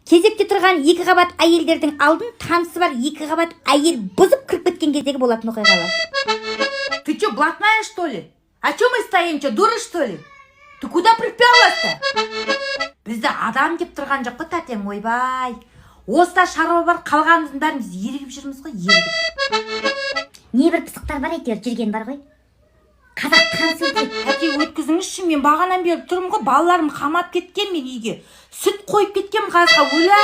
Кезекте тұрған екі қабат әйелдердің алдын танысы бар екі қабат әйел бұзып кіріп кеткен кездегі болатын оқиғалар. Ты что, блатная, что ли? А что мы стоим, что, дура, что ли? Ты куда приперлась-то? Бізді адам деп тұрған жоқ қой, тәтем, ойбай. Оста шаруа бар, қалғанымыздың бәрін біз ерігіп жүрміз ғой, ерігіп. Небір пысықтар бар әйтеуір, жүрген бар ғой. Қазақ танысы дейді. Әке, өткізіңізші, мен бағанан бері тұрмын ғой, балаларым қамап кеткен, мен үйге сүт қойып кеткен қазға, өлә.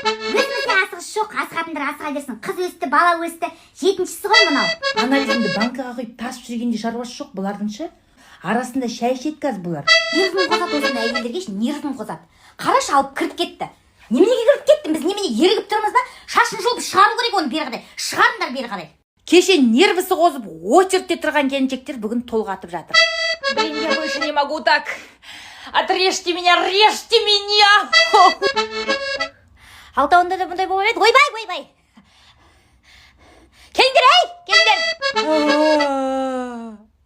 Өзімізде асығыс жоқ, асығатындар асыға берсін. Қыз өсті, бала өсті, жетіншісі ғой мынау. Анализімді банкаға қойып тасып жүргенде шаруасы жоқ бұлардың ше. Арасында шай ішеді қазір бұлар. Нервін қозады осындай әйелдерге, нервін қозады. Қараш алып кіріп кетті. Неменеге кіріп кеттің? Біз немене ерігіп тұрмыз да? Шашын жұлып шығару керек оны бері қарай. Шығарыңдар бері қарай. Кеше нервісі қозып очередте тұрған келіншектер бүгін толғатып жатыр. Блин, я больше не могу так. Отрежьте меня, режьте меня. Алтауында да бұндай болып еді. Ойбай. Келіңдер, келіңдер.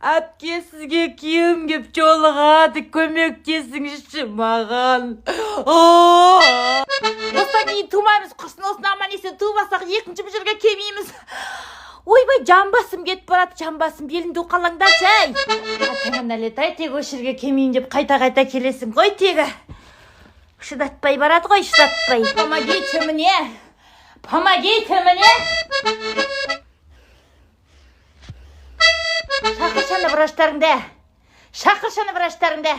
Әпке, сізге күйеуім кеп жолығады, көмектесіңізші маған. Осыдан кейін тумаймыз, құрсын осыны аман есен тумасақ екінші бір жерге келмейміз. Ойбай, жамбасым кетіп барады, жамбасым белімді уқалаңдаршы, әй. Атаңа нәлет, ай, тек осы жерге келмейін деп қайта келесің ғой, тегі. Шыдатпай барады ғой, шыдатпай. Помогите мне. Шақыршаны врачтарыңды.